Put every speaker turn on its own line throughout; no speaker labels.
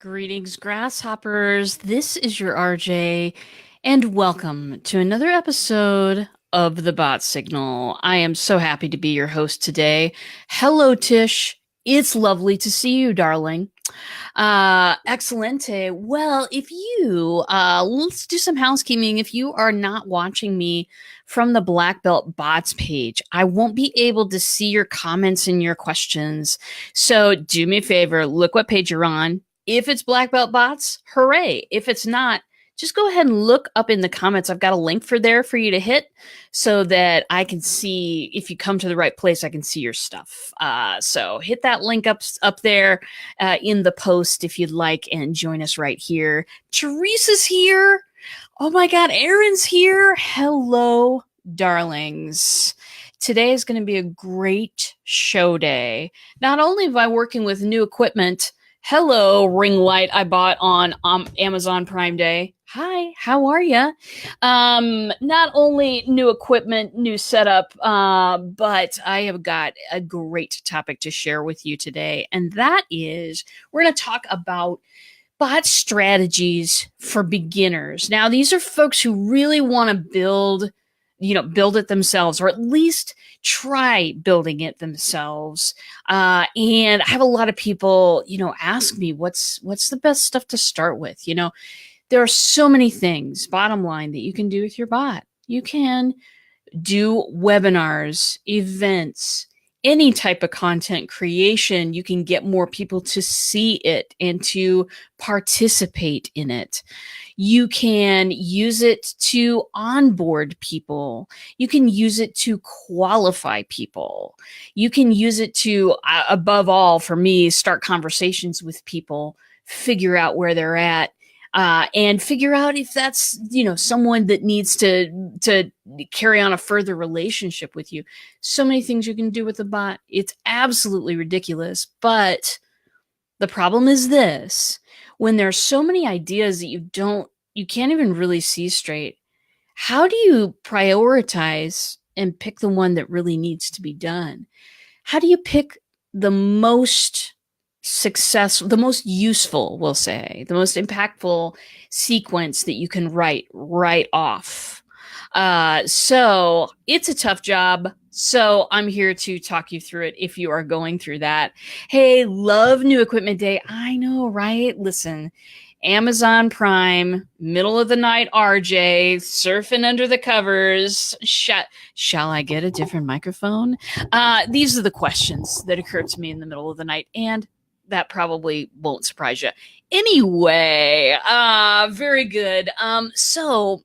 Greetings, grasshoppers. This is your RJ, and welcome to another episode of the Bot Signal. I am so happy to be your host today. Hello, Tish. It's lovely to see you, darling. Excelente. Well, if you, let's do some housekeeping. If you are not watching me from the Black Belt Bots page, I won't be able to see your comments and your questions. So do me a favor, look what page you're on. If it's Black Belt Bots, hooray. If it's not, just go ahead and look up in the comments. I've got a link for there for you to hit so that I can see if you come to the right place, I can see your stuff. So hit that link up there in the post if you'd like and join us right here. Teresa's here. Oh my God, Aaron's here. Hello, darlings. Today is going to be a great show day. Not only am I working with new equipment, hello, ring light I bought on Amazon Prime Day. Hi, how are you? Not only new equipment, new setup, but I have got a great topic to share with you today. And that is, we're going to talk about bot strategies for beginners. Now, these are folks who really want to build it themselves, or at least try building it themselves. And I have a lot of people, ask me what's the best stuff to start with. There are so many things, bottom line, that you can do with your bot. You can do webinars, events, any type of content creation. You can get more people to see it and to participate in it. You can use it to onboard people. You can use it to qualify people. You can use it to, above all, for me, start conversations with people, figure out where they're at, and figure out if that's, someone that needs to carry on a further relationship with you. So many things you can do with a bot. It's absolutely ridiculous. But the problem is this: when there's so many ideas that you can't even really see straight, how do you prioritize and pick the one that really needs to be done? How do you pick the most successful, the most useful, we'll say, the most impactful sequence that you can write right off? So it's a tough job. So I'm here to talk you through it if you are going through that. Hey, love New Equipment Day. I know, right? Listen, Amazon Prime, middle of the night RJ, surfing under the covers. Shall I get a different microphone? These are the questions that occur to me in the middle of the night, and that probably won't surprise you. Anyway, very good. So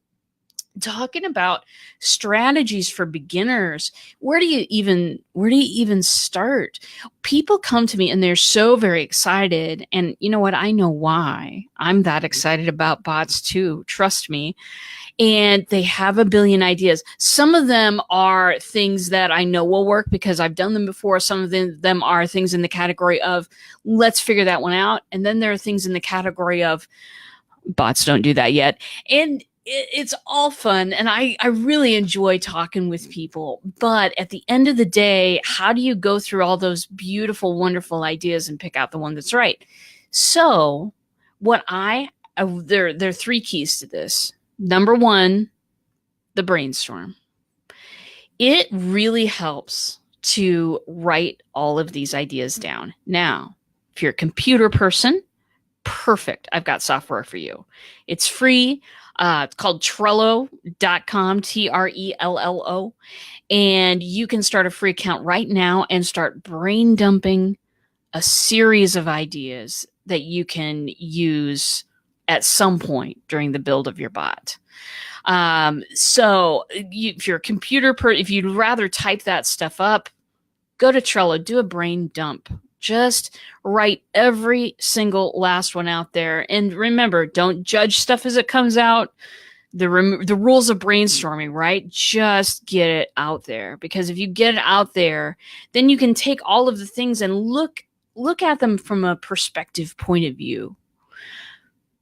talking about strategies for beginners, where do you even start? People come to me and they're so very excited, and you know what? I know why. I'm that excited about bots too, trust me. And they have a billion ideas. Some of them are things that I know will work because I've done them before. Some of them are things in the category of, let's figure that one out. And then there are things in the category of, bots don't do that yet. And it's all fun, and I really enjoy talking with people. But at the end of the day, how do you go through all those beautiful, wonderful ideas and pick out the one that's right? So there are three keys to this. Number one, the brainstorm. It really helps to write all of these ideas down. Now, if you're a computer person, perfect. I've got software for you. It's free. It's called Trello.com, Trello. And you can start a free account right now and start brain dumping a series of ideas that you can use at some point during the build of your bot. If you're a computer if you'd rather type that stuff up, go to Trello, do a brain dump. Just write every single last one out there. And remember, don't judge stuff as it comes out. The rules of brainstorming, right? Just get it out there. Because if you get it out there, then you can take all of the things and look at them from a perspective point of view.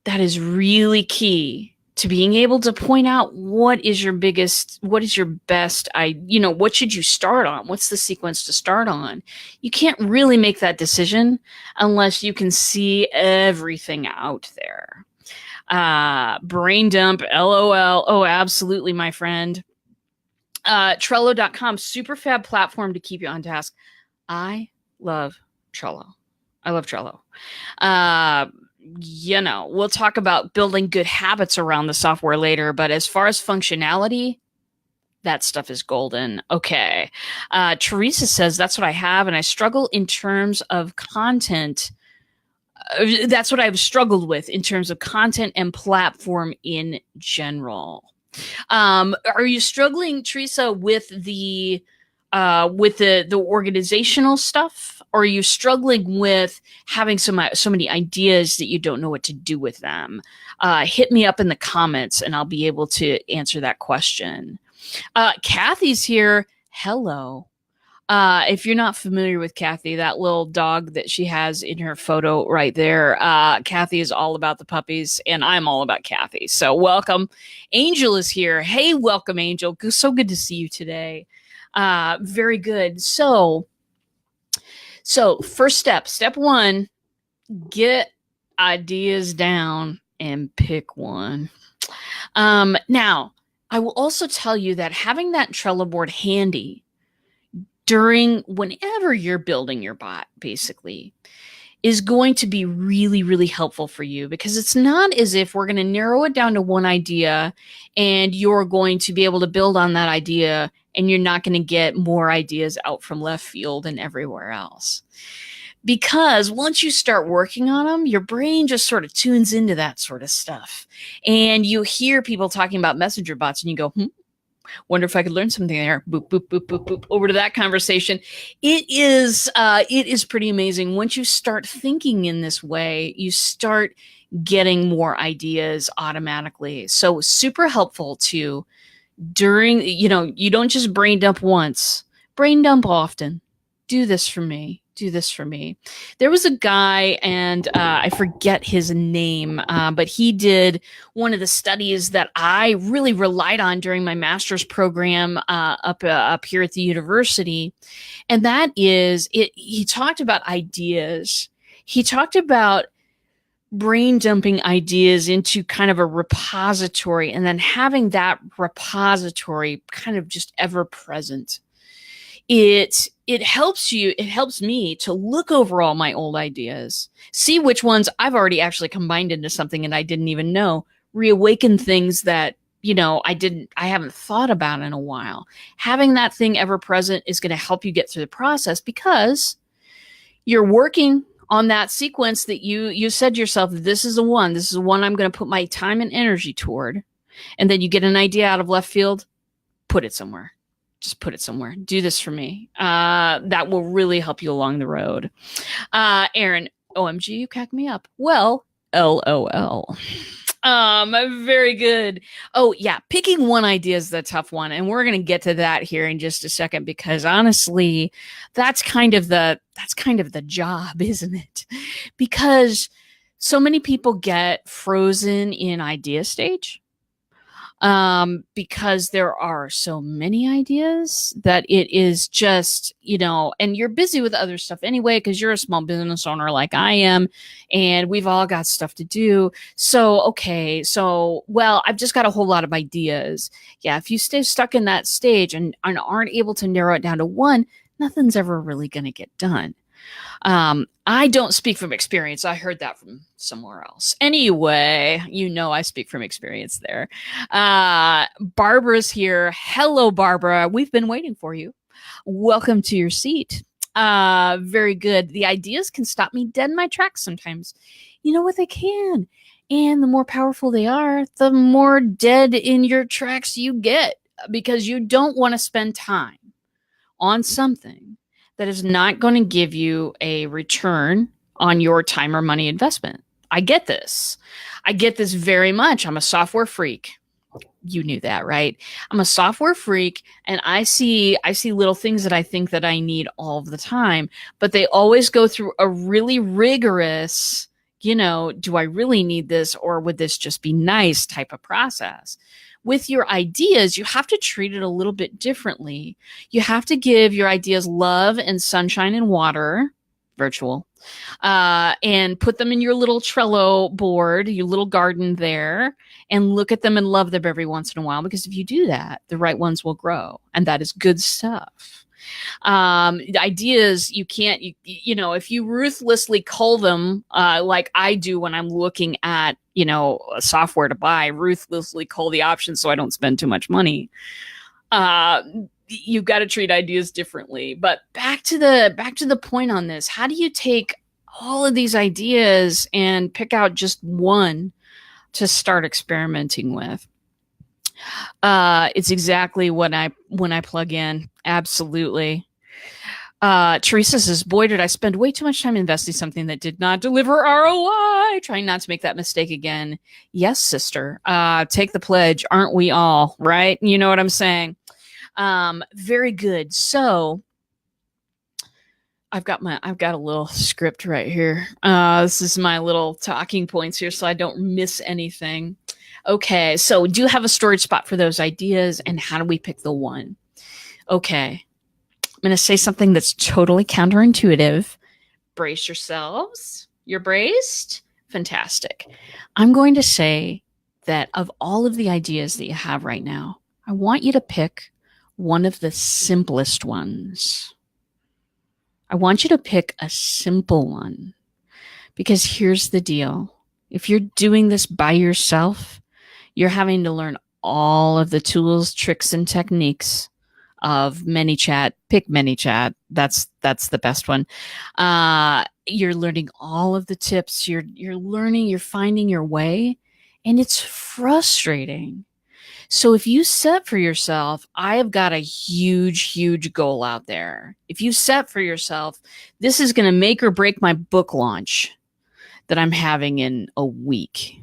That is really key to being able to point out what is your best, what should you start on? What's the sequence to start on? You can't really make that decision unless you can see everything out there. Brain dump, LOL. Oh, absolutely, my friend. Trello.com, super fab platform to keep you on task. I love Trello. We'll talk about building good habits around the software later, but as far as functionality, that stuff is golden. Okay. Teresa says, that's what I have, and I struggle in terms of content. That's what I've struggled with in terms of content and platform in general. Are you struggling, Teresa, with the organizational stuff, or are you struggling with having so many ideas that you don't know what to do with them? Hit me up in the comments and I'll be able to answer that question. Kathy's here. Hello. If you're not familiar with Kathy, that little dog that she has in her photo right there, Kathy is all about the puppies, and I'm all about Kathy. So welcome. Angel is here. Hey, welcome, Angel. So good to see you today. Very good. So first step one, get ideas down and pick one. Now, I will also tell you that having that Trello board handy whenever you're building your bot, basically, is going to be really, really helpful for you, because it's not as if we're going to narrow it down to one idea and you're going to be able to build on that idea and you're not going to get more ideas out from left field and everywhere else. Because once you start working on them, your brain just sort of tunes into that sort of stuff. And you hear people talking about messenger bots and you go, wonder if I could learn something there. Boop, boop, boop, boop, boop. Over to that conversation. It is pretty amazing. Once you start thinking in this way, you start getting more ideas automatically. So super helpful to you don't just brain dump once, brain dump often. Do this for me. There was a guy, and I forget his name, but he did one of the studies that I really relied on during my master's program up here at the university. And that is, he talked about ideas. He talked about brain dumping ideas into kind of a repository, and then having that repository kind of just ever present. It helps me to look over all my old ideas, see which ones I've already actually combined into something and I didn't even know, reawaken things that, I haven't thought about in a while. Having that thing ever present is going to help you get through the process, because you're working on that sequence that you said to yourself, this is the one I'm going to put my time and energy toward. And then you get an idea out of left field, put it somewhere. Just put it somewhere. Do this for me. That will really help you along the road. Aaron, OMG, you cracked me up. Well, LOL. Very good. Oh yeah, picking one idea is the tough one, and we're going to get to that here in just a second, because honestly, that's kind of the job, isn't it? Because so many people get frozen in idea stage. Because there are so many ideas that it is just, and you're busy with other stuff anyway, because you're a small business owner like I am, and we've all got stuff to do. So, I've just got a whole lot of ideas. Yeah, if you stay stuck in that stage and aren't able to narrow it down to one, nothing's ever really going to get done. I don't speak from experience. I heard that from somewhere else. Anyway, I speak from experience there. Barbara's here. Hello, Barbara. We've been waiting for you. Welcome to your seat. Very good. The ideas can stop me dead in my tracks sometimes. You know what? They can. And the more powerful they are, the more dead in your tracks you get, because you don't want to spend time on something that is not going to give you a return on your time or money investment. I get this. Very much. I'm a software freak. You knew that, right? I'm a software freak, and I see little things that I think that I need all of the time, but they always go through a really rigorous, do I really need this, or would this just be nice type of process? With your ideas, you have to treat it a little bit differently. You have to give your ideas love and sunshine and water, virtual, and put them in your little Trello board, your little garden there, and look at them and love them every once in a while. Because if you do that, the right ones will grow, and that is good stuff. Ideas, you can't, if you ruthlessly cull them, like I do when I'm looking at, software to buy, ruthlessly cull the options so I don't spend too much money. You've got to treat ideas differently. But back to the point on this, how do you take all of these ideas and pick out just one to start experimenting with? It's exactly when I plug in. Absolutely. Teresa says, boy, did I spend way too much time investing something that did not deliver ROI. Trying not to make that mistake again. Yes, sister. Take the pledge. Aren't we all? Right? You know what I'm saying? Very good. So I've got a little script right here. This is my little talking points here, so I don't miss anything. Okay, so do you have a storage spot for those ideas, and how do we pick the one? Okay, I'm going to say something that's totally counterintuitive. Brace yourselves. You're braced? Fantastic. I'm going to say that of all of the ideas that you have right now, I want you to pick one of the simplest ones. I want you to pick a simple one, because here's the deal. If you're doing this by yourself, you're having to learn all of the tools, tricks, and techniques of ManyChat. Pick ManyChat. That's the best one. You're learning all of the tips. You're learning, you're finding your way, and it's frustrating. So if you set for yourself, I have got a huge, huge goal out there. If you set for yourself, this is going to make or break my book launch that I'm having in a week.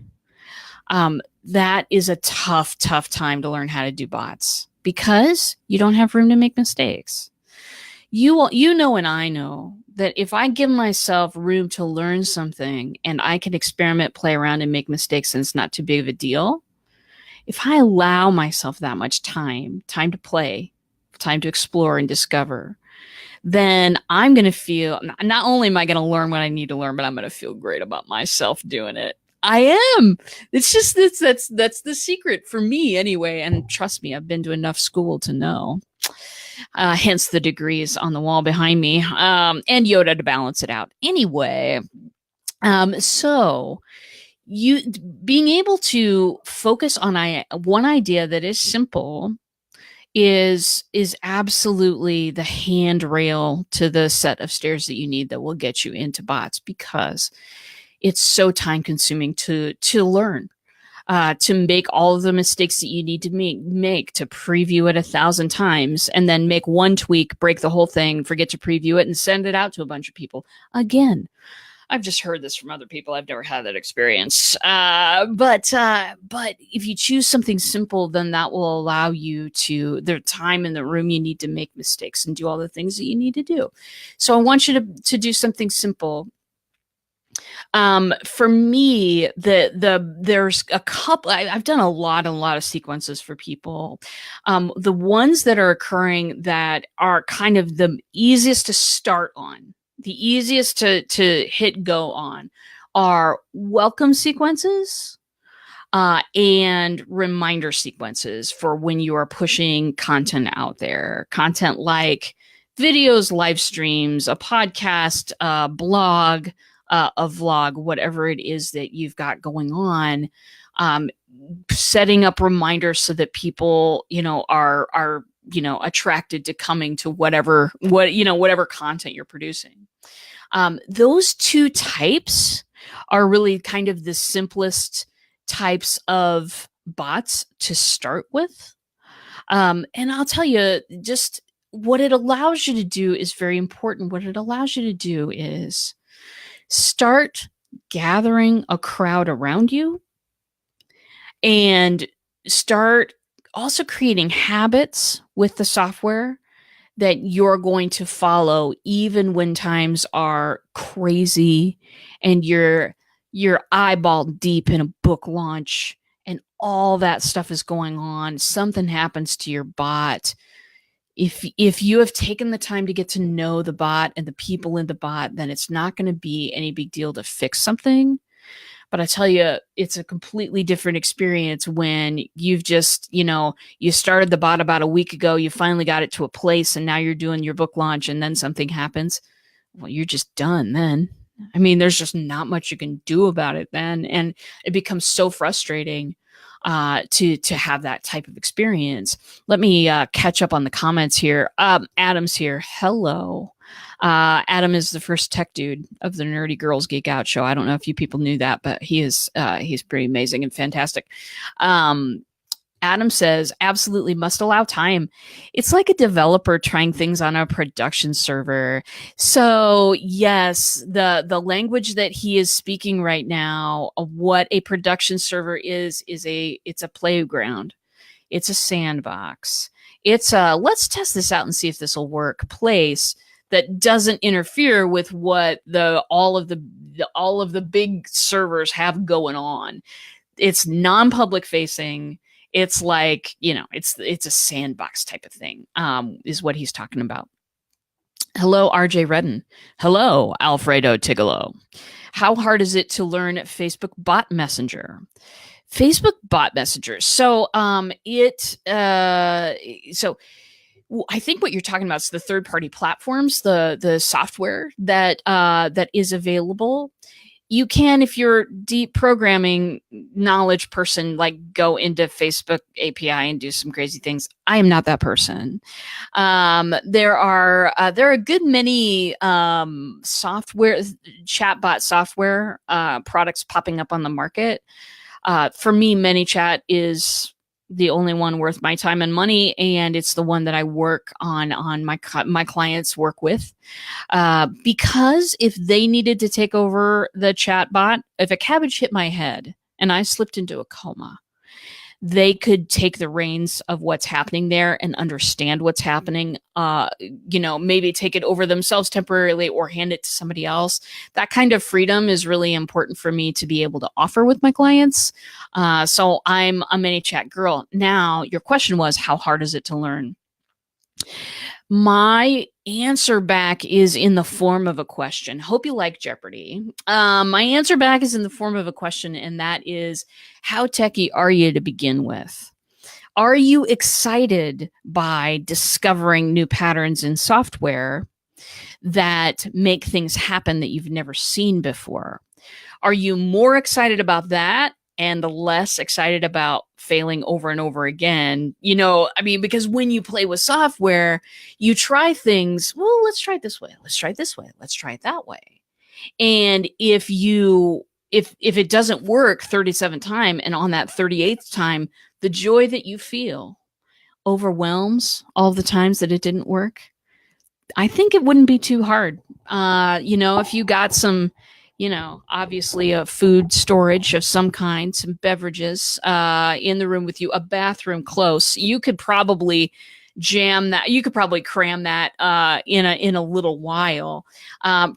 That is a tough, tough time to learn how to do bots, because you don't have room to make mistakes. You know, and I know that if I give myself room to learn something and I can experiment, play around, and make mistakes, and it's not too big of a deal, if I allow myself that much time to play, time to explore and discover, then I'm going to feel, not only am I going to learn what I need to learn, but I'm going to feel great about myself doing it. I am. It's just that's the secret for me anyway. And trust me, I've been to enough school to know. Hence the degrees on the wall behind me, and Yoda to balance it out. Anyway, so you being able to focus on one idea that is simple is absolutely the handrail to the set of stairs that you need that will get you into bots, because it's so time consuming to learn, to make all of the mistakes that you need to make, to preview it 1,000 times and then make one tweak, break the whole thing, forget to preview it, and send it out to a bunch of people. Again, I've just heard this from other people. I've never had that experience. But if you choose something simple, then that will allow you to, the time in the room you need to make mistakes and do all the things that you need to do. So I want you to do something simple. For me, there's a couple, I've done a lot of sequences for people. The ones that are occurring that are kind of the easiest to start on, the easiest to hit go on, are welcome sequences, and reminder sequences for when you are pushing content out there. Content like videos, live streams, a podcast, a blog, a vlog, whatever it is that you've got going on. Setting up reminders so that people, are attracted to coming to whatever content you're producing. Those two types are really kind of the simplest types of bots to start with. And I'll tell you, just what it allows you to do is very important. What it allows you to do is start gathering a crowd around you, and start also creating habits with the software that you're going to follow even when times are crazy and you're you're eyeball deep in a book launch and all that stuff is going on. Something happens to your bot. If you have taken the time to get to know the bot and the people in the bot, then it's not going to be any big deal to fix something. But I tell you, it's a completely different experience when you've just, you started the bot about a week ago, you finally got it to a place, and now you're doing your book launch, and then something happens. Well, you're just done then. I mean, there's just not much you can do about it then, and it becomes so frustrating to have that type of experience. Let me catch up on the comments here. Adam's here. Hello. Adam is the first tech dude of the Nerdy Girls Geek Out show. I don't know if you people knew that, but he's pretty amazing and fantastic. Adam says, absolutely must allow time. It's like a developer trying things on a production server. So yes, the language that he is speaking right now of what a production server is it's a playground. It's a sandbox. It's a let's test this out and see if this will work place that doesn't interfere with what all of the big servers have going on. It's non-public facing. It's like, it's a sandbox type of thing, is what he's talking about. Hello, RJ Redden. Hello, Alfredo Tigolo. How hard is it to learn Facebook Bot Messenger? Facebook Bot Messenger. So, I think what you're talking about is the third-party platforms, the software that is available. You can, if you're deep programming knowledge person, like go into Facebook API and do some crazy things. I am not that person. There are a good many software, chatbot software products popping up on the market. For me, ManyChat is the only one worth my time and money, and it's the one that I work on my clients work with. Because if they needed to take over the chat bot, if a cabbage hit my head and I slipped into a coma, they could take the reins of what's happening there and understand what's happening, maybe take it over themselves temporarily or hand it to somebody else. That kind of freedom is really important for me to be able to offer with my clients. So I'm a ManyChat girl. Now, your question was, how hard is it to learn? My answer back is in the form of a question. Hope you like Jeopardy. My answer back is in the form of a question, and that is, how techie are you to begin with? Are you excited by discovering new patterns in software that make things happen that you've never seen before? Are you more excited about that and less excited about failing over and over again? Because when you play with software, you try things. Well, let's try it this way. Let's try it this way. Let's try it that way. And if it doesn't work 37 times, and on that 38th time, the joy that you feel overwhelms all the times that it didn't work, I think it wouldn't be too hard. If you got some, obviously a food storage of some kind, some beverages in the room with you, a bathroom close, you could probably jam that. You could probably cram that in a little while.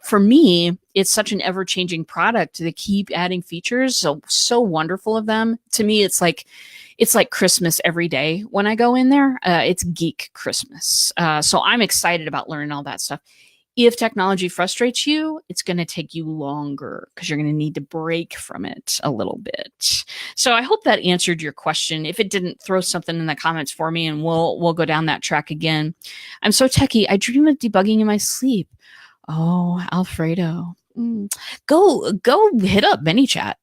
For me, it's such an ever-changing product. They keep adding features, so wonderful of them. To me, it's like Christmas every day when I go in there. It's geek Christmas. So I'm excited about learning all that stuff. If technology frustrates you, it's going to take you longer because you're going to need to break from it a little bit. So I hope that answered your question. If it didn't, throw something in the comments for me and we'll go down that track again. I'm so techie. I dream of debugging in my sleep. Oh, Alfredo. Go hit up ManyChat.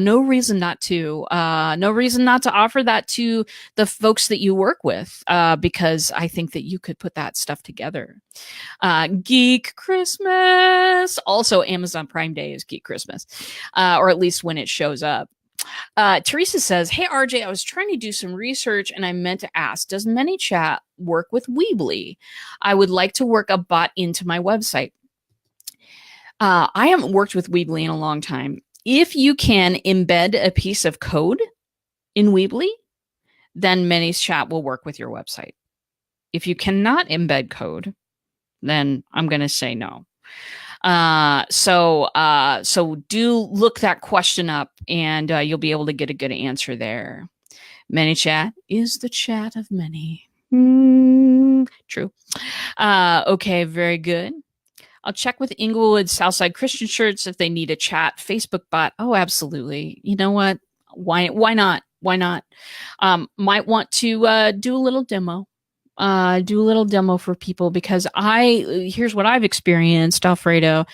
No reason not to. No reason not to offer that to the folks that you work with, because I think that you could put that stuff together. Geek Christmas. Also, Amazon Prime Day is Geek Christmas, or at least when it shows up. Teresa says, hey, RJ, I was trying to do some research and I meant to ask, does ManyChat work with Weebly? I would like to work a bot into my website. I haven't worked with Weebly in a long time. If you can embed a piece of code in Weebly, then ManyChat will work with your website. If you cannot embed code, then I'm going to say no. So do look that question up, and you'll be able to get a good answer there. ManyChat is the chat of many. True. Okay, very good. I'll check with Inglewood Southside Christian Church if they need a chat Facebook bot. Oh, absolutely. You know what? Why not? Why not? Might want to do a little demo. Do a little demo for people, because here's what I've experienced, Alfredo,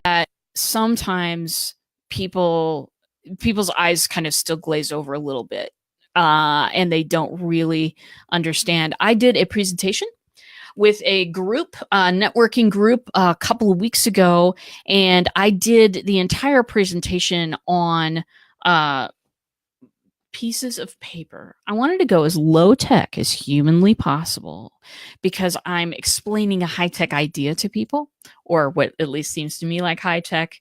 that sometimes people's eyes kind of still glaze over a little bit, and they don't really understand. I did a presentation with a group, networking group, a couple of weeks ago, and I did the entire presentation on pieces of paper. I wanted to go as low tech as humanly possible, because I'm explaining a high tech idea to people, or what at least seems to me like high tech.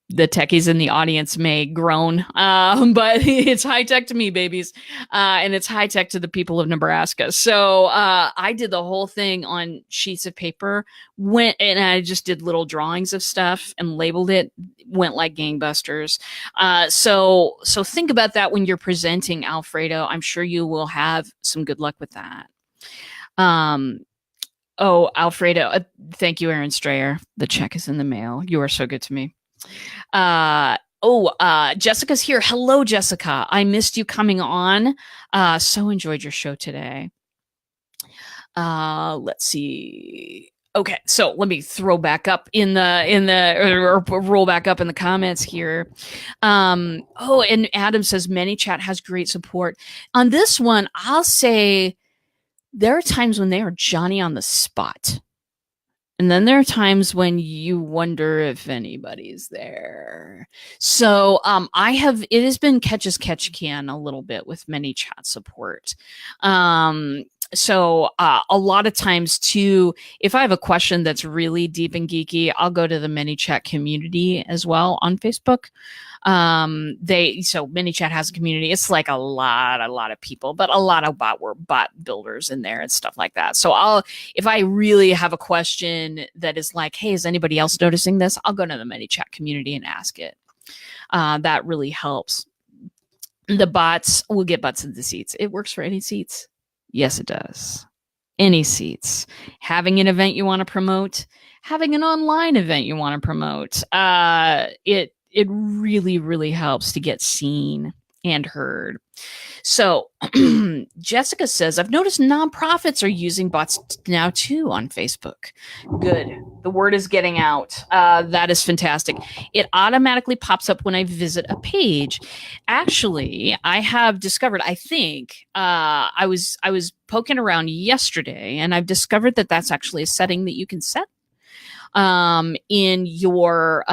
The techies in the audience may groan, but it's high tech to me, babies, and it's high tech to the people of Nebraska. So I did the whole thing on sheets of paper, and I just did little drawings of stuff and labeled it. Went like gangbusters. So think about that when you're presenting, Alfredo. I'm sure you will have some good luck with that. Oh, Alfredo, thank you, Aaron Strayer. The check is in the mail. You are so good to me. Jessica's here. Hello, Jessica. I missed you coming on. So enjoyed your show today. Let's see. Okay, so let me throw back up or roll back up in the comments here. And Adam says ManyChat has great support. On this one, I'll say there are times when they are Johnny on the spot. And then there are times when you wonder if anybody's there. So it has been catch as catch can a little bit with ManyChat support. So a lot of times too, if I have a question that's really deep and geeky, I'll go to the ManyChat community as well on Facebook. ManyChat has a community. It's like a lot of people, but a lot of bot builders in there and stuff like that. So if I really have a question that is like, hey, is anybody else noticing this? I'll go to the ManyChat community and ask it. That really helps. The bots will get butts into seats. It works for any seats. Yes, it does. Any seats. Having an event you want to promote, having an online event you want to promote, it really, really helps to get seen and heard. So Jessica says, I've noticed nonprofits are using bots now too on Facebook. Good. The word is getting out. That is fantastic. It automatically pops up when I visit a page. Actually, I have discovered, I think, I was poking around yesterday, and I've discovered that that's actually a setting that you can set in your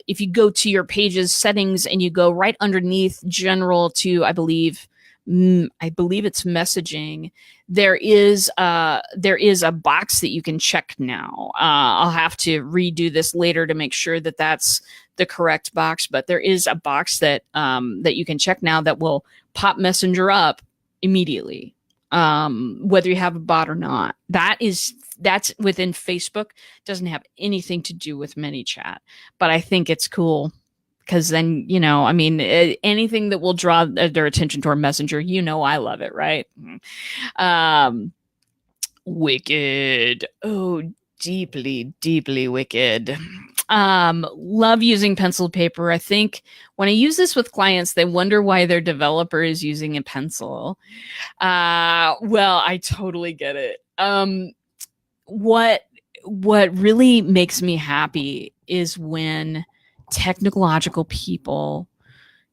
if you go to your page's settings and you go right underneath general to I believe it's messaging, there is a box that you can check now. I'll have to redo this later to make sure that that's the correct box, but there is a box that you can check now that will pop Messenger up immediately, whether you have a bot or not. That's within Facebook. Doesn't have anything to do with ManyChat, but I think it's cool because then, anything that will draw their attention to our messenger, I love it, right? Wicked. Oh, deeply, deeply wicked. Love using pencil paper. I think when I use this with clients, they wonder why their developer is using a pencil. Well, I totally get it. What really makes me happy is when technological people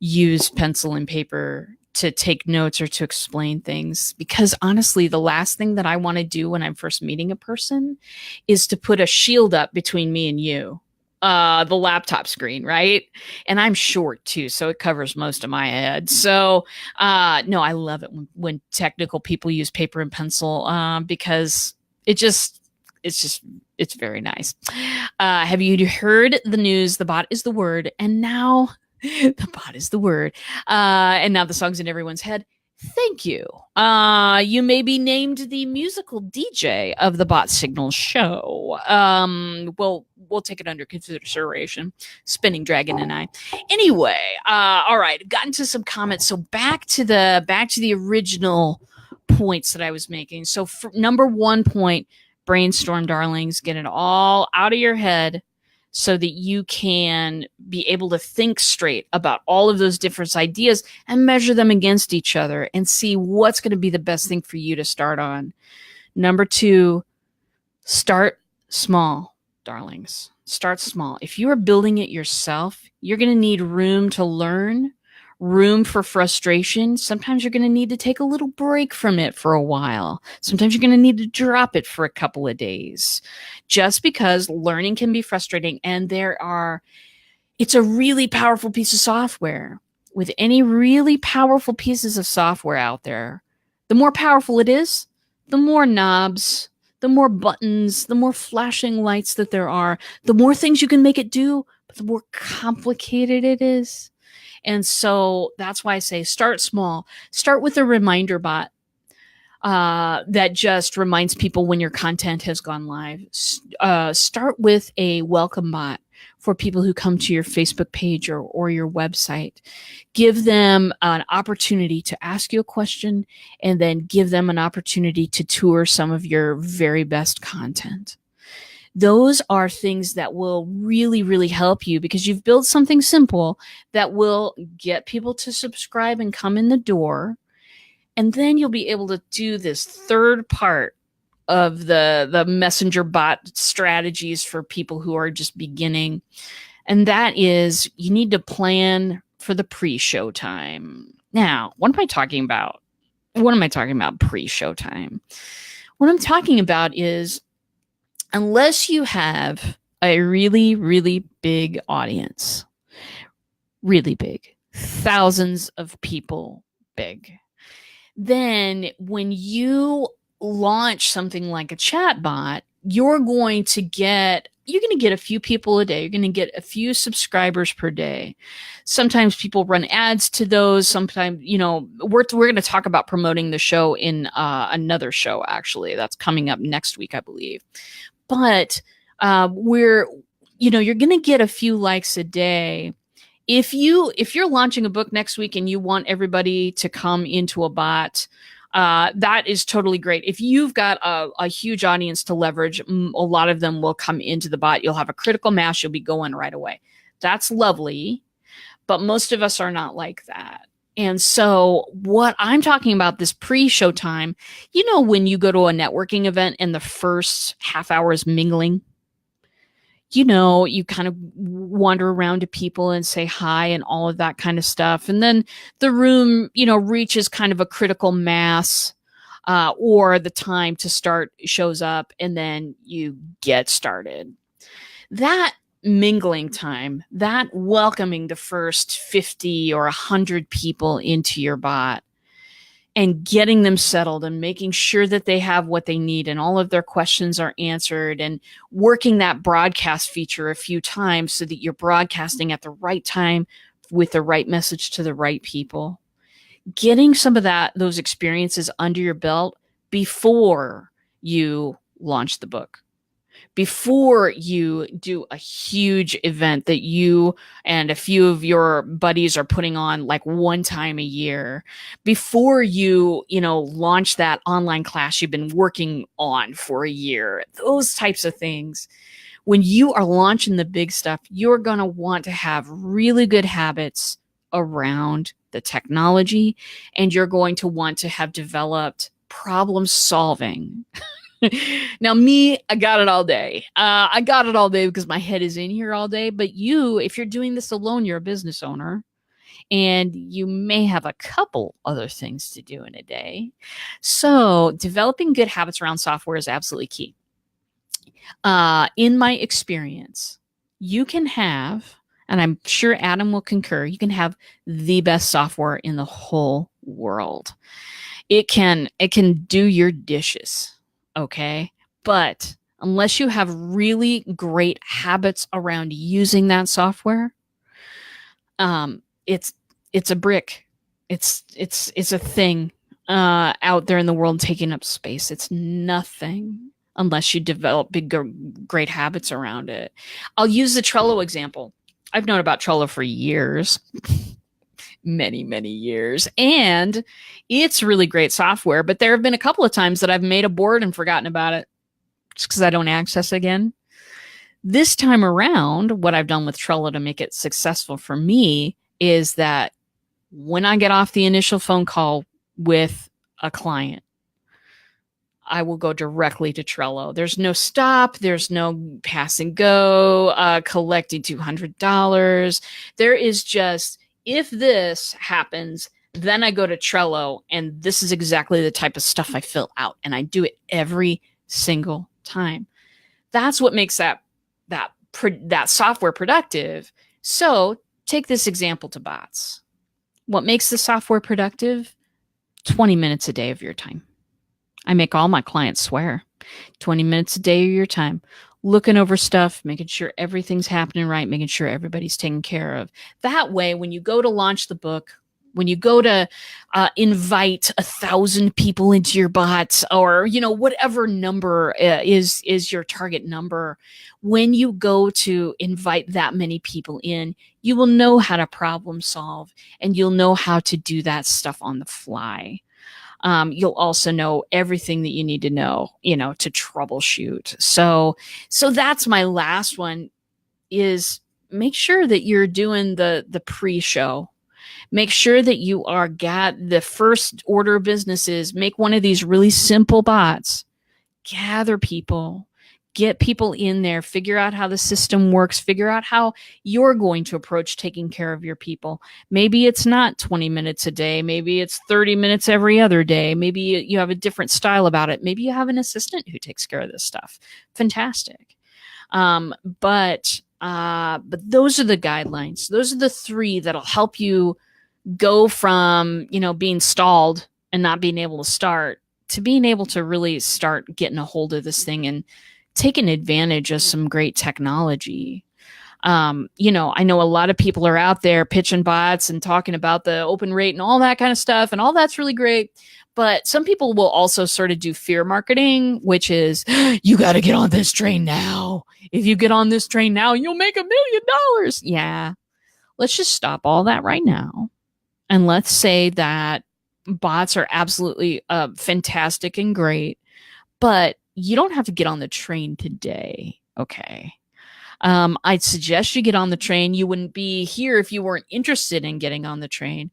use pencil and paper to take notes or to explain things, because honestly, the last thing that I want to do when I'm first meeting a person is to put a shield up between me and you, the laptop screen, right? And I'm short too, so it covers most of my head. So no, I love it when technical people use paper and pencil, because it's very nice. Have you heard the news? The bot is the word. And now the bot is the word. And now the song's in everyone's head. Thank you. You may be named the musical DJ of the Bot Signal show. We'll take it under consideration. Spinning Dragon and I. Anyway, all right. Got into some comments. So back to the original points that I was making. So number 1 point, brainstorm, darlings. Get it all out of your head, so that you can be able to think straight about all of those different ideas and measure them against each other and see what's going to be the best thing for you to start on. Number 2, start small, darlings. Start small. If you are building it yourself, you're going to need room to learn, room for frustration. Sometimes you're going to need to take a little break from it for a while. Sometimes you're going to need to drop it for a couple of days, just because learning can be frustrating. And it's a really powerful piece of software. With any really powerful pieces of software out there, the more powerful it is, the more knobs, the more buttons, the more flashing lights that there are, the more things you can make it do, but the more complicated it is. And so that's why I say start small. Start with a reminder bot that just reminds people when your content has gone live. Start with a welcome bot for people who come to your Facebook page or your website. Give them an opportunity to ask you a question, and then give them an opportunity to tour some of your very best content. Those are things that will really, really help you, because you've built something simple that will get people to subscribe and come in the door. And then you'll be able to do this third part of the messenger bot strategies for people who are just beginning. And that is, you need to plan for the pre-show time. Now, what am I talking about? What am I talking about pre-show time? What I'm talking about is, unless you have a really, really big audience, really big, thousands of people big, then when you launch something like a chatbot, you're going to get a few people a day. You're going to get a few subscribers per day. Sometimes people run ads to those. Sometimes, we're going to talk about promoting the show in another show, actually. That's coming up next week, I believe. But you're going to get a few likes a day. If you're launching a book next week and you want everybody to come into a bot, that is totally great. If you've got a huge audience to leverage, a lot of them will come into the bot. You'll have a critical mass. You'll be going right away. That's lovely. But most of us are not like that. And so what I'm talking about, this pre-show time, when you go to a networking event and the first half hour is mingling, you kind of wander around to people and say hi and all of that kind of stuff. And then the room, reaches kind of a critical mass, or the time to start shows up, and then you get started. That mingling time, that welcoming the first 50 or 100 people into your bot and getting them settled and making sure that they have what they need and all of their questions are answered, and working that broadcast feature a few times so that you're broadcasting at the right time with the right message to the right people. Getting some of those experiences under your belt before you launch the book, before you do a huge event that you and a few of your buddies are putting on like one time a year, before you launch that online class you've been working on for a year, those types of things. When you are launching the big stuff, you're going to want to have really good habits around the technology, and you're going to want to have developed problem solving. Now, I got it all day. I got it all day because my head is in here all day. But if you're doing this alone, you're a business owner, and you may have a couple other things to do in a day. So developing good habits around software is absolutely key. In my experience, you can have, and I'm sure Adam will concur, you can have the best software in the whole world. It can do your dishes. Okay. But unless you have really great habits around using that software, it's a brick. It's a thing out there in the world taking up space. It's nothing unless you develop big, great habits around it. I'll use the Trello example. I've known about Trello for years, many, many years, and it's really great software. But there have been a couple of times that I've made a board and forgotten about it just because I don't access it again. This time around, what I've done with Trello to make it successful for me is that when I get off the initial phone call with a client, I will go directly to Trello. There's no stop. There's no pass and go, collecting $200. There is just, if this happens, then I go to Trello, and this is exactly the type of stuff I fill out, and I do it every single time. That's what makes that software productive. So take this example to bots. What makes the software productive? 20 minutes a day of your time. I make all my clients swear. 20 minutes a day of your time. Looking over stuff, making sure everything's happening right, making sure everybody's taken care of. That way, when you go to launch the book, when you go to invite 1,000 people into your bots, or whatever number is your target number, when you go to invite that many people in, you will know how to problem solve, and you'll know how to do that stuff on the fly. You'll also know everything that you need to know, to troubleshoot. So that's my last one, is make sure that you're doing the pre-show. Make sure that you are got the first order of businesses. Make one of these really simple bots. Gather people. Get people in there. Figure out how the system works. Figure out how you're going to approach taking care of your people. Maybe it's not 20 minutes a day. Maybe it's 30 minutes every other day. Maybe you have a different style about it. Maybe you have an assistant who takes care of this stuff. Fantastic. But those are the guidelines. Those are the 3 that'll help you go from, being stalled and not being able to start to being able to really start getting a hold of this thing and taking advantage of some great technology. I know a lot of people are out there pitching bots and talking about the open rate and all that kind of stuff, and all that's really great. But some people will also sort of do fear marketing, which is, you got to get on this train now. If you get on this train now, you'll make $1 million. Yeah. Let's just stop all that right now. And let's say that bots are absolutely fantastic and great, but you don't have to get on the train today. Okay. I'd suggest you get on the train. You wouldn't be here if you weren't interested in getting on the train,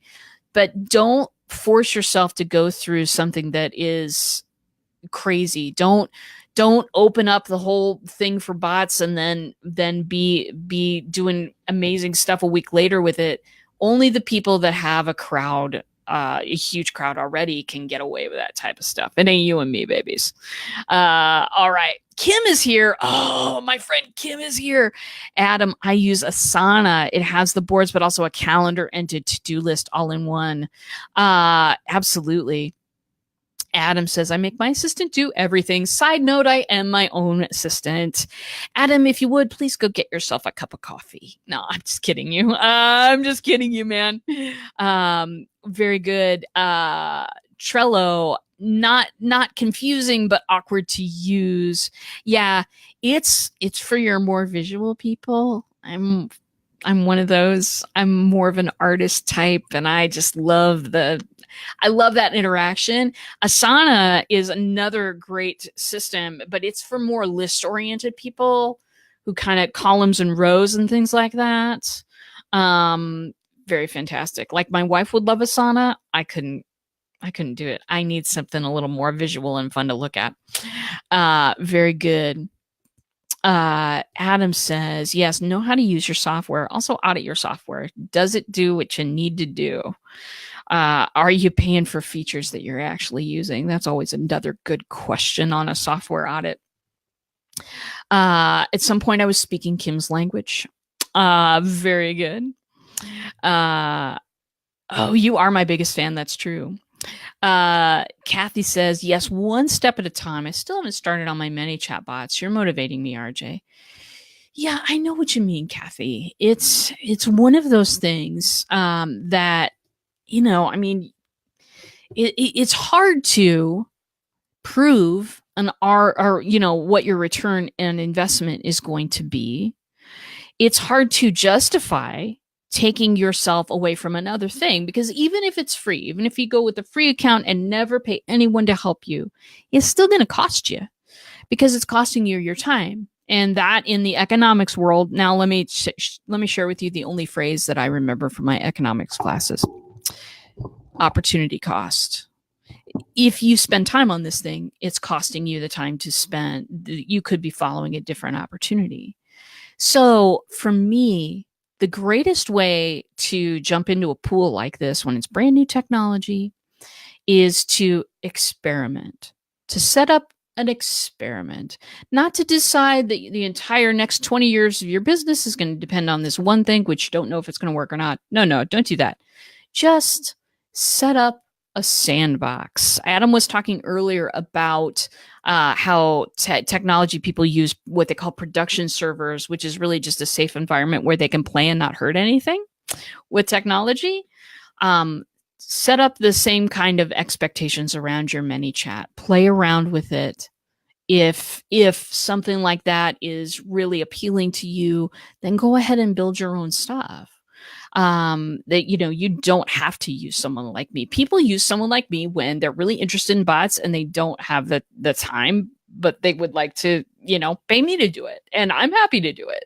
but don't force yourself to go through something that is crazy. Don't open up the whole thing for bots and then be doing amazing stuff a week later with it. Only the people that have a huge crowd already can get away with that type of stuff. It ain't you and me, babies. All right. Kim is here. Oh, my friend Kim is here. Adam, I use Asana. It has the boards, but also a calendar and a to-do list all in one. Absolutely. Adam says, I make my assistant do everything. Side note, I am my own assistant. Adam, if you would, please go get yourself a cup of coffee. No, I'm just kidding you. I'm just kidding you, man. Very good. Trello, not confusing, but awkward to use. Yeah, it's for your more visual people. I'm one of those. I'm more of an artist type, and I just love that interaction. Asana is another great system, but it's for more list-oriented people who kind of columns and rows and things like that. Very fantastic. Like, my wife would love Asana. I couldn't do it. I need something a little more visual and fun to look at. Very good. Adam says, yes, know how to use your software. Also audit your software. Does it do what you need to do? Are you paying for features that you're actually using? That's always another good question on a software audit. At some point I was speaking Kim's language. Very good. Oh, you are my biggest fan. That's true. Kathy says, yes, one step at a time. I still haven't started on my many chatbots. You're motivating me, RJ. Yeah, I know what you mean, Kathy. It's one of those things that I mean, it's hard to prove an R or, what your return and investment is going to be. It's hard to justify taking yourself away from another thing, because even if it's free, even if you go with a free account and never pay anyone to help you, it's still going to cost you, because it's costing you your time. And that, in the economics world, now let me share with you the only phrase that I remember from my economics classes: opportunity cost. If you spend time on this thing, it's costing you the time to spend. You could be following a different opportunity. So for me, the greatest way to jump into a pool like this when it's brand new technology is to experiment, to set up an experiment, not to decide that the entire next 20 years of your business is going to depend on this one thing, which you don't know if it's going to work or not. No, don't do that. Just set up a sandbox. Adam was talking earlier about how technology people use what they call production servers, which is really just a safe environment where they can play and not hurt anything with technology. Set up the same kind of expectations around your ManyChat. Play around with it. If something like that is really appealing to you, then go ahead and build your own stuff. That you don't have to use someone like me. People use someone like me when they're really interested in bots and they don't have the time, but they would like to pay me to do it, and I'm happy to do it.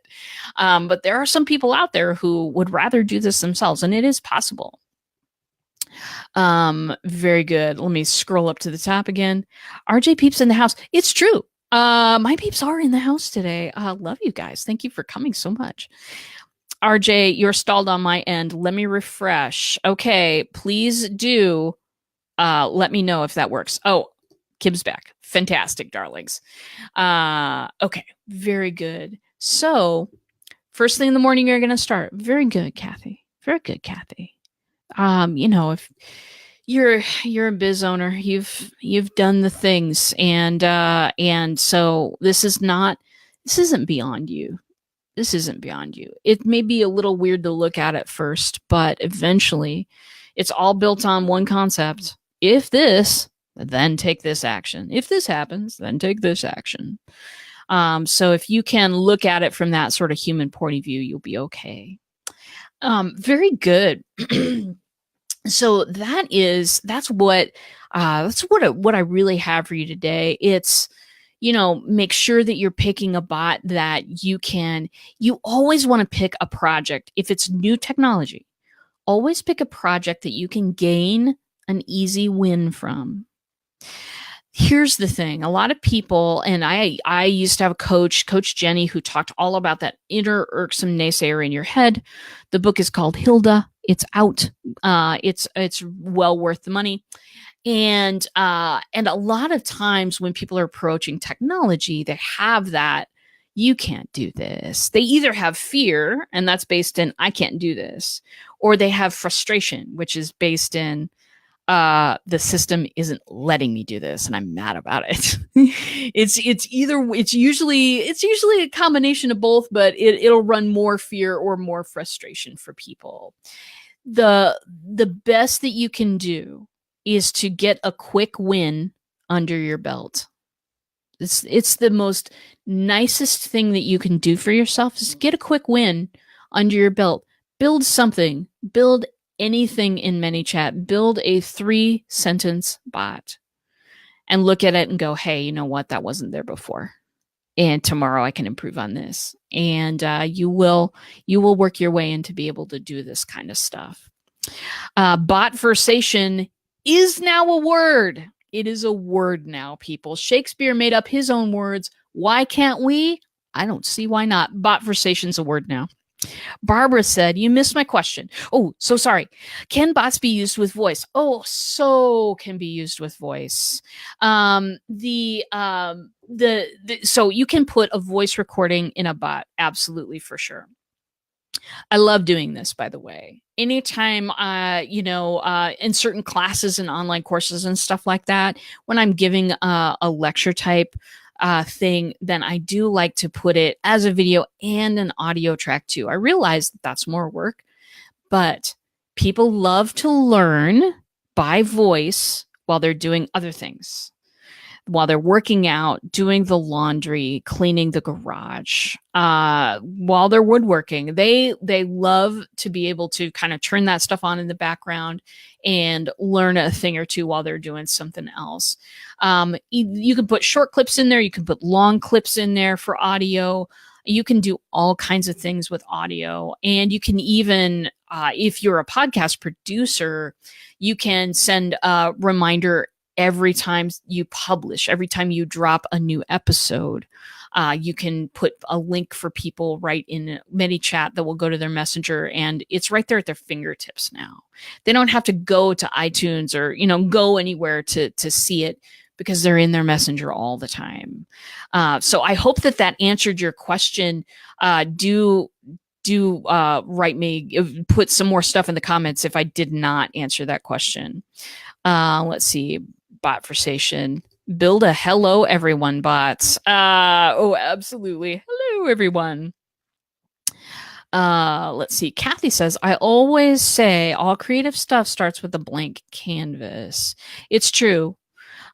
But there are some people out there who would rather do this themselves, and it is possible. Very good. Let me scroll up to the top again. RJ Peeps in the house. It's true. My peeps are in the house today. Love you guys. Thank you for coming so much. RJ, you're stalled on my end. Let me refresh. Okay, please do let me know if that works. Oh, Kib's back. Fantastic, darlings. Okay, very good. So, first thing in the morning, you're going to start. Very good, Kathy. Very good, Kathy. If you're a biz owner, you've done the things, and so this isn't beyond you. This isn't beyond you. It may be a little weird to look at at first, but eventually it's all built on one concept. If this, then take this action. If this happens, then take this action. So if you can look at it from that sort of human point of view, you'll be okay. Very good. So that's what I really have for you today. It's, make sure that you're picking a bot that you always want to pick a project. If it's new technology, always pick a project that you can gain an easy win from. Here's the thing. A lot of people, and I used to have a Coach Jenny, who talked all about that inner irksome naysayer in your head. The book is called Hilda. It's out. It's well worth the money. And a lot of times when people are approaching technology, they have that, you can't do this. They either have fear, and that's based in, I can't do this, or they have frustration, which is based in, the system isn't letting me do this and I'm mad about it. it's usually a combination of both, but it'll run more fear or more frustration for people. The best that you can do is to get a quick win under your belt. It's the most nicest thing that you can do for yourself, is get a quick win under your belt. Build something. Build anything in ManyChat. Build a 3-sentence bot and look at it and go, hey, you know what? That wasn't there before. And tomorrow I can improve on this. And you will work your way in to be able to do this kind of stuff. Botversation is now a word. It is a word now, people. Shakespeare made up his own words. Why can't we? I don't see why not. Botversation's a word now. Barbara said, you missed my question. Oh, so sorry. Can bots be used with voice? Oh, so can be used with voice. So you can put a voice recording in a bot. Absolutely, for sure. I love doing this, by the way. Anytime, in certain classes and online courses and stuff like that, when I'm giving a lecture type thing, then I do like to put it as a video and an audio track too. I realize that that's more work, but People love to learn by voice while they're doing other things, while they're working out, doing the laundry, cleaning the garage, while they're woodworking. They love to be able to kind of turn that stuff on in the background and learn a thing or two while they're doing something else. You can put short clips in there. You can put long clips in there for audio. You can do all kinds of things with audio. And you can even, if you're a podcast producer, you can send a reminder every time you publish, every time you drop a new episode. You can put a link for people right in ManyChat that will go to their messenger, and it's right there at their fingertips now. They don't have to go to iTunes or, go anywhere to see it, because they're in their messenger all the time. So I hope that answered your question. Do write me, put some more stuff in the comments if I did not answer that question. Let's see. Botversation. Build a hello everyone bots. Oh, absolutely. Hello everyone. Let's see. Kathy says, I always say all creative stuff starts with a blank canvas. It's true.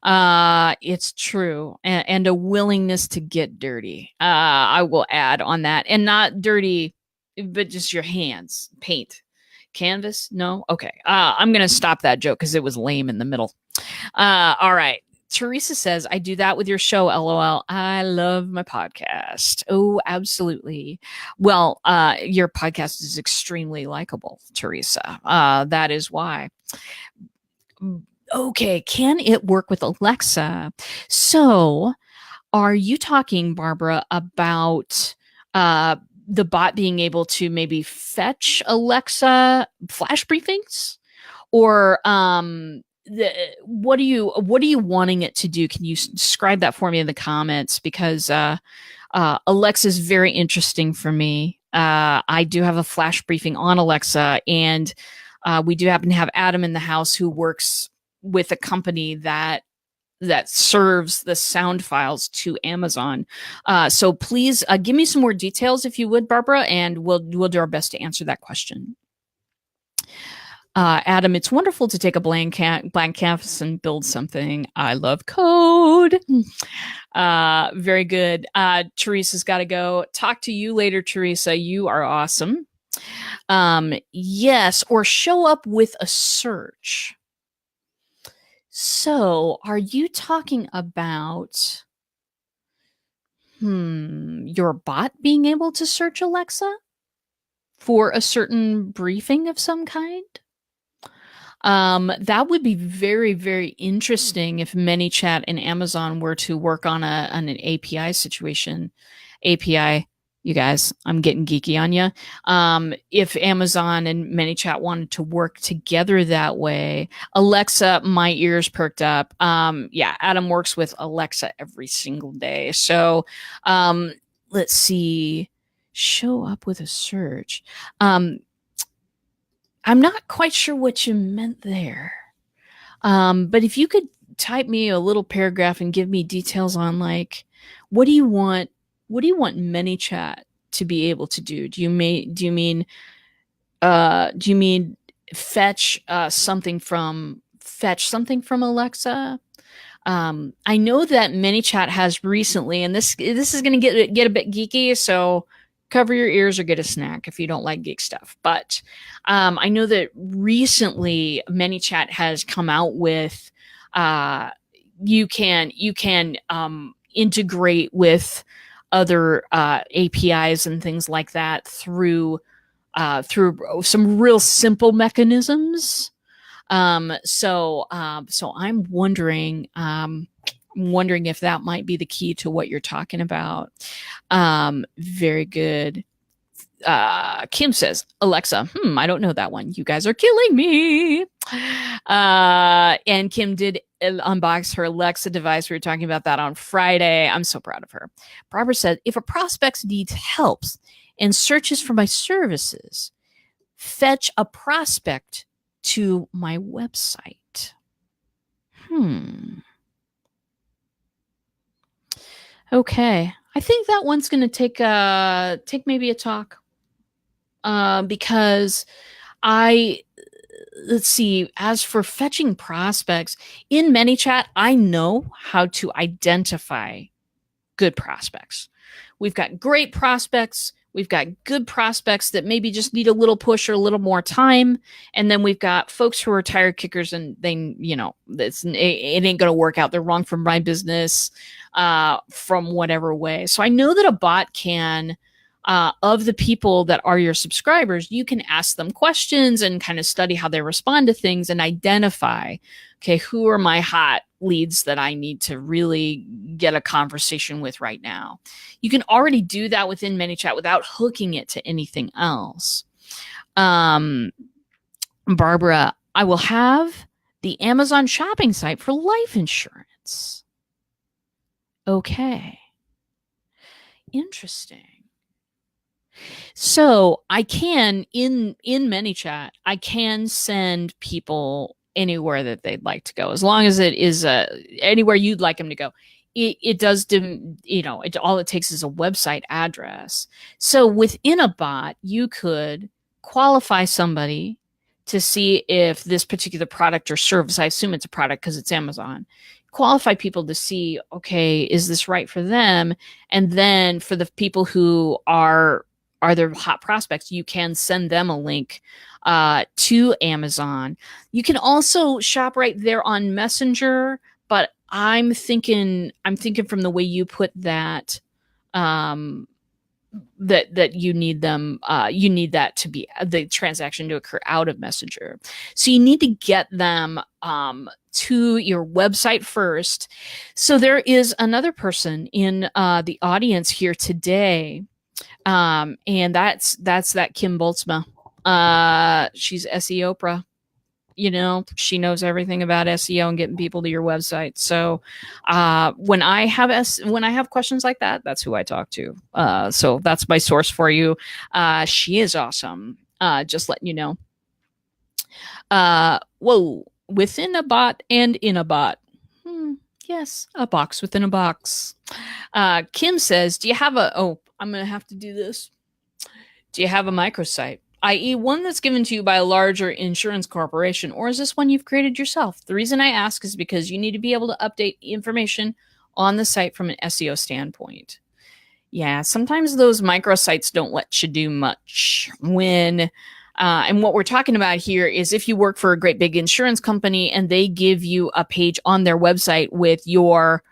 It's true. And a willingness to get dirty. I will add on that. And not dirty, but just your hands. Paint. Canvas? No? Okay. I'm going to stop that joke because it was lame in the middle. All right. Teresa says, I do that with your show, LOL. I love my podcast. Oh, absolutely. Well, your podcast is extremely likable, Teresa. That is why. Okay. Can it work with Alexa? So are you talking, Barbara, about the bot being able to maybe fetch Alexa flash briefings? Or what are you wanting it to do? Can you describe that for me in the comments? Because Alexa is very interesting for me. I do have a flash briefing on Alexa, and we do happen to have Adam in the house who works with a company that serves the sound files to Amazon. So please give me some more details if you would, Barbara, and we'll do our best to answer that question. Adam, it's wonderful to take a blank canvas and build something. I love code. Very good. Teresa's got to go. Talk to you later, Teresa. You are awesome. Yes, or show up with a search. So, are you talking about your bot being able to search Alexa for a certain briefing of some kind? That would be very, very interesting if ManyChat and Amazon were to work on an API situation. API, you guys, I'm getting geeky on you. If Amazon and ManyChat wanted to work together that way, Alexa, my ears perked up. Yeah, Adam works with Alexa every single day. So let's see. Show up with a search. I'm not quite sure what you meant there. But if you could type me a little paragraph and give me details on, like, what do you want ManyChat to be able to do? Do you mean fetch something from Alexa? I know that ManyChat has recently, and this is going to get a bit geeky, so cover your ears or get a snack if you don't like geek stuff. But I know that recently ManyChat has come out with you can integrate with other APIs and things like that through some real simple mechanisms. So I'm wondering if that might be the key to what you're talking about. Very good. Kim says, Alexa, I don't know that one. You guys are killing me. And Kim did unbox her Alexa device. We were talking about that on Friday. I'm so proud of her. Barbara said, if a prospect needs help and searches for my services, fetch a prospect to my website. Okay. I think that one's going to take maybe a talk. Because I let's see, as for fetching prospects in ManyChat, I know how to identify good prospects. We've got great prospects. We've got good prospects that maybe just need a little push or a little more time. And then we've got folks who are tire kickers and they, it ain't going to work out. They're wrong from my business, from whatever way. So I know that a bot can, of the people that are your subscribers, you can ask them questions and kind of study how they respond to things and identify, okay, who are my hot leads that I need to really get a conversation with right now. You can already do that within ManyChat without hooking it to anything else. Barbara, I will have the Amazon shopping site for life insurance. Okay. Interesting. So I can, in ManyChat, I can send people anywhere that they'd like to go, as long as it is anywhere you'd like them to go. It does, all it takes is a website address. So within a bot, you could qualify somebody to see if this particular product or service, I assume it's a product because it's Amazon, qualify people to see, okay, is this right for them? And then for the people who are there hot prospects, you can send them a link to Amazon. You can also shop right there on Messenger, but I'm thinking from the way you put that, that you need them, you need that to be the transaction to occur out of Messenger. So you need to get them to your website first. So there is another person in the audience here today. And that's that Kim Boltzma. She's SEO Oprah. She knows everything about SEO and getting people to your website. So, when I have questions like that, that's who I talk to. So that's my source for you. She is awesome. Just letting you know. Whoa, within a bot and in a bot. Yes, a box within a box. Kim says, do you have I'm going to have to do this. Do you have a microsite, i.e. one that's given to you by a larger insurance corporation, or is this one you've created yourself? The reason I ask is because you need to be able to update information on the site from an SEO standpoint. Yeah, sometimes those microsites don't let you do much when, and what we're talking about here is if you work for a great big insurance company and they give you a page on their website with your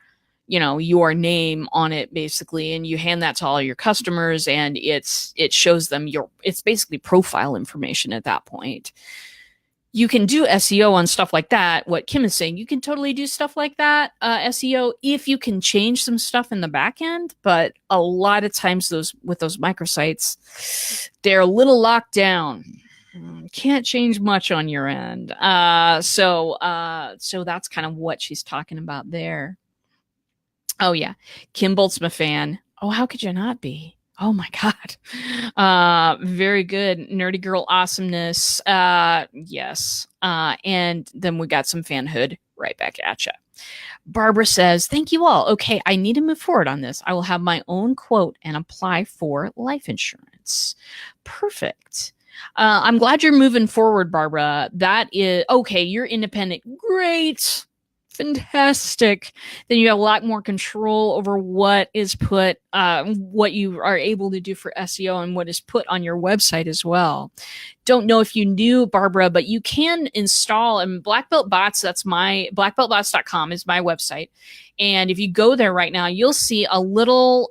name on it basically, and you hand that to all your customers and it shows them it's basically profile information at that point. You can do SEO on stuff like that. What Kim is saying, you can totally do stuff like that, SEO, if you can change some stuff in the back end. But a lot of times with those microsites, they're a little locked down. Can't change much on your end. So that's kind of what she's talking about there. Oh, yeah. Kim Boltzma fan. Oh, how could you not be? Oh, my God. Very good. Nerdy girl awesomeness. Yes. And then we got some fanhood right back at you. Barbara says, thank you all. Okay, I need to move forward on this. I will have my own quote and apply for life insurance. Perfect. I'm glad you're moving forward, Barbara. That is, okay, you're independent. Great. Fantastic. Then you have a lot more control over what is put, what you are able to do for SEO and what is put on your website as well. Don't know if you knew, Barbara, but you can install, and Black Belt Bots, that's blackbeltbots.com is my website. And if you go there right now, you'll see a little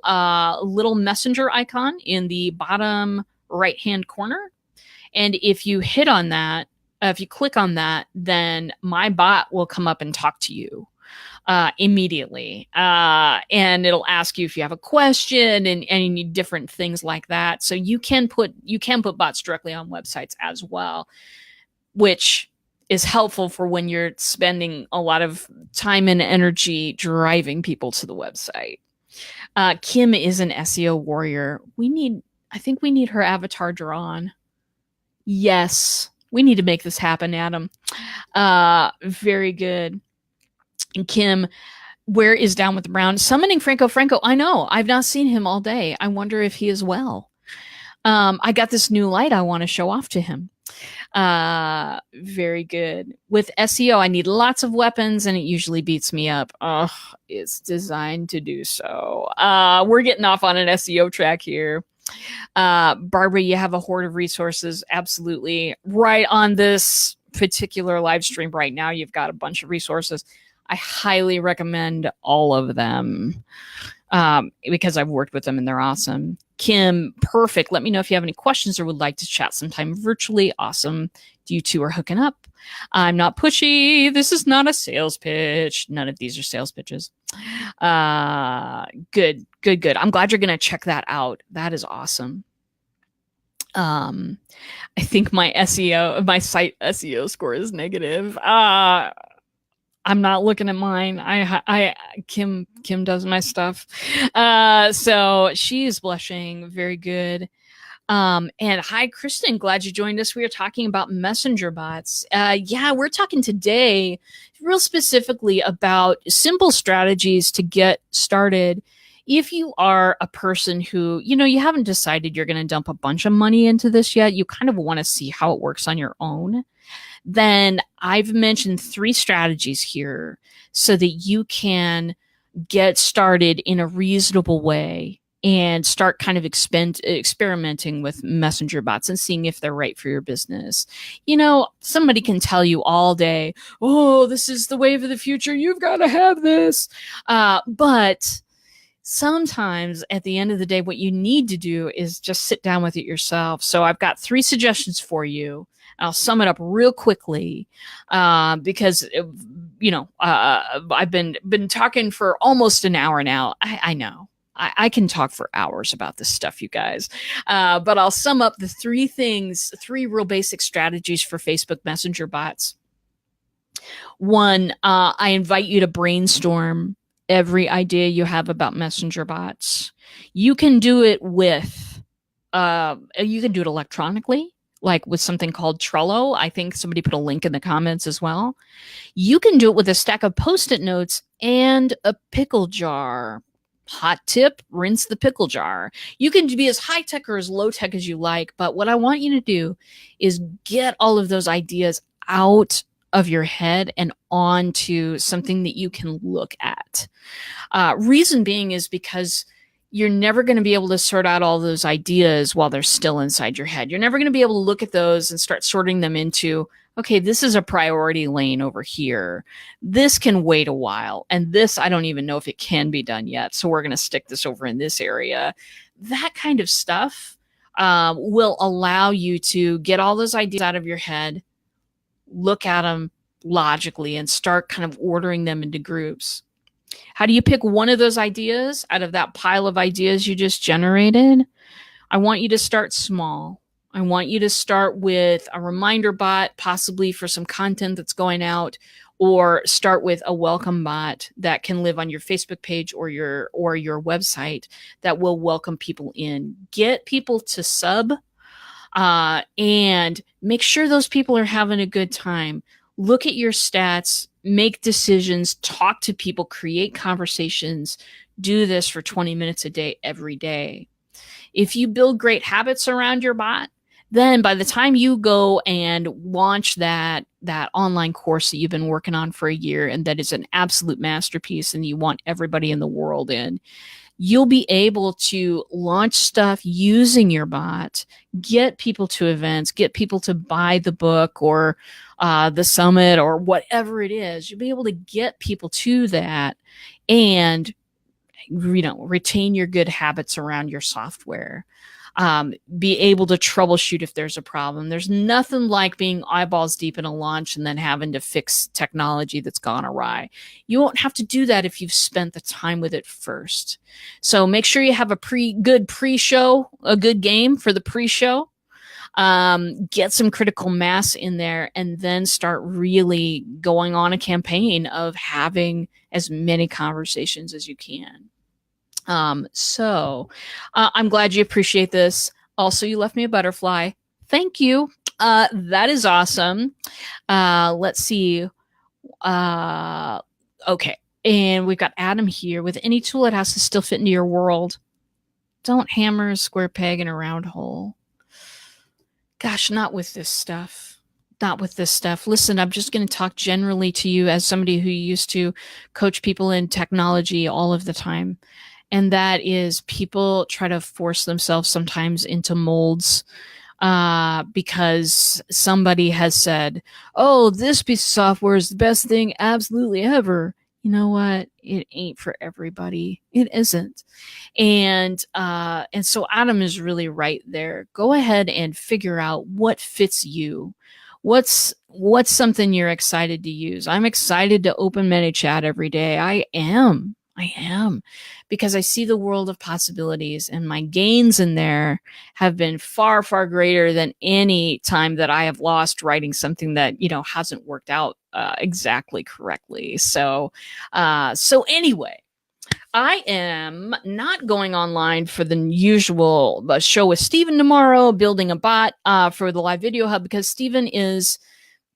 messenger icon in the bottom right-hand corner. And if you hit on that, if you click on that, then my bot will come up and talk to you immediately. And it'll ask you if you have a question and any different things like that. So you can put bots directly on websites as well, which is helpful for when you're spending a lot of time and energy driving people to the website. Kim is an SEO warrior. I think we need her avatar drawn. Yes. We need to make this happen, Adam. Very good. And Kim, where is Down with the Brown? Summoning Franco. I know. I've not seen him all day. I wonder if he is well. I got this new light I want to show off to him. Very good. With SEO, I need lots of weapons and it usually beats me up. Oh, it's designed to do so. We're getting off on an SEO track here. Barbara, you have a hoard of resources. Absolutely. Right on this particular live stream right now, you've got a bunch of resources. I highly recommend all of them because I've worked with them and they're awesome. Kim, perfect. Let me know if you have any questions or would like to chat sometime virtually. Awesome. You two are hooking up. I'm not pushy. This is not a sales pitch. None of these are sales pitches. Good. I'm glad you're going to check that out. That is awesome. I think my site SEO score is negative. I'm not looking at mine. Kim does my stuff. So she is blushing. Very good. And hi, Kristen. Glad you joined us. We are talking about messenger bots. Yeah, we're talking today real specifically about simple strategies to get started. If you are a person who, you haven't decided you're going to dump a bunch of money into this yet, you kind of want to see how it works on your own, then I've mentioned 3 strategies here so that you can get started in a reasonable way and start kind of experimenting with messenger bots and seeing if they're right for your business. Somebody can tell you all day, oh, this is the wave of the future. You've got to have this. But sometimes at the end of the day, what you need to do is just sit down with it yourself. So I've got 3 suggestions for you. I'll sum it up real quickly because, I've been talking for almost an hour now. I know. I can talk for hours about this stuff, you guys. But I'll sum up the 3 real basic strategies for Facebook Messenger bots. 1, I invite you to brainstorm every idea you have about messenger bots. You can do it electronically, like with something called Trello. I think somebody put a link in the comments as well. You can do it with a stack of Post-it notes and a pickle jar. Hot tip, rinse the pickle jar. You can be as high-tech or as low-tech as you like, but what I want you to do is get all of those ideas out of your head and onto something that you can look at. Reason being is because you're never going to be able to sort out all those ideas while they're still inside your head. You're never going to be able to look at those and start sorting them into, okay, this is a priority lane over here. This can wait a while. And this, I don't even know if it can be done yet. So we're going to stick this over in this area. That kind of stuff will allow you to get all those ideas out of your head, look at them logically, and start kind of ordering them into groups. How do you pick one of those ideas out of that pile of ideas you just generated? I want you to start small. I want you to start with a reminder bot, possibly for some content that's going out, or start with a welcome bot that can live on your Facebook page or your website that will welcome people in. Get people to sub and make sure those people are having a good time. Look at your stats, make decisions, talk to people, create conversations. Do this for 20 minutes a day, every day. If you build great habits around your bot, then by the time you go and launch that online course that you've been working on for a year and that is an absolute masterpiece and you want everybody in the world in, you'll be able to launch stuff using your bot, get people to events, get people to buy the book or the summit or whatever it is. You'll be able to get people to that and retain your good habits around your software. Be able to troubleshoot if there's a problem. There's nothing like being eyeballs deep in a launch and then having to fix technology that's gone awry. You won't have to do that if you've spent the time with it first. So make sure you have a good pre-show, a good game for the pre-show. Get some critical mass in there and then start really going on a campaign of having as many conversations as you can. I'm glad you appreciate this. Also, you left me a butterfly. Thank you. That is awesome. Let's see. Okay. And we've got Adam here. With any tool, it has to still fit into your world. Don't hammer a square peg in a round hole. Gosh, not with this stuff. Not with this stuff. Listen, I'm just going to talk generally to you as somebody who used to coach people in technology all of the time. And that is, people try to force themselves sometimes into molds because somebody has said, oh, this piece of software is the best thing absolutely ever. You know what? It ain't for everybody. It isn't. And so Adam is really right there. Go ahead and figure out what fits you. What's something you're excited to use? I'm excited to open ManyChat every day. I am because I see the world of possibilities, and my gains in there have been far, far greater than any time that I have lost writing something that, hasn't worked out exactly correctly. So anyway, I am not going online for the usual show with Stephen tomorrow, building a bot for the live video hub, because Stephen is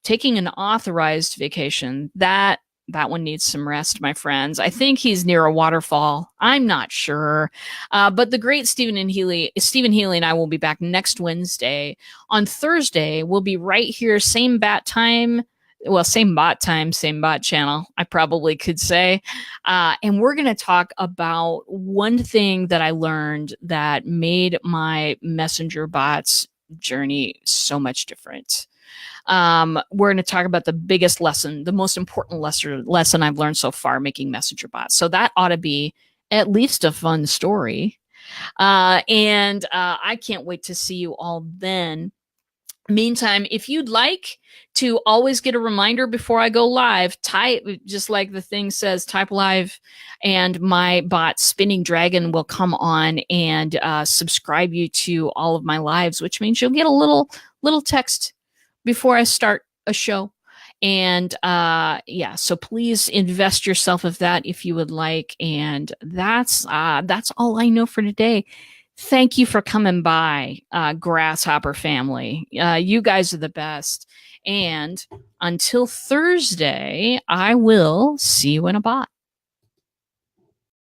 taking an authorized vacation. That one needs some rest, my friends. I think he's near a waterfall. I'm not sure. But the great Stephen Healy and I will be back next Wednesday. On Thursday, we'll be right here, same bat time. Well, same bot time, same bot channel, I probably could say. And we're going to talk about one thing that I learned that made my messenger bots journey so much different. We're going to talk about the biggest lesson, the most important lesson I've learned so far making messenger bots. So that ought to be at least a fun story. And I can't wait to see you all then. Meantime, if you'd like to always get a reminder before I go live, type, just like the thing says, type live, and my bot Spinning Dragon will come on and subscribe you to all of my lives, which means you'll get a little text before I start a show. And so please invest yourself of that if you would like. And that's all I know for today. Thank you for coming by, Grasshopper family. You guys are the best. And until Thursday, I will see you in a bot.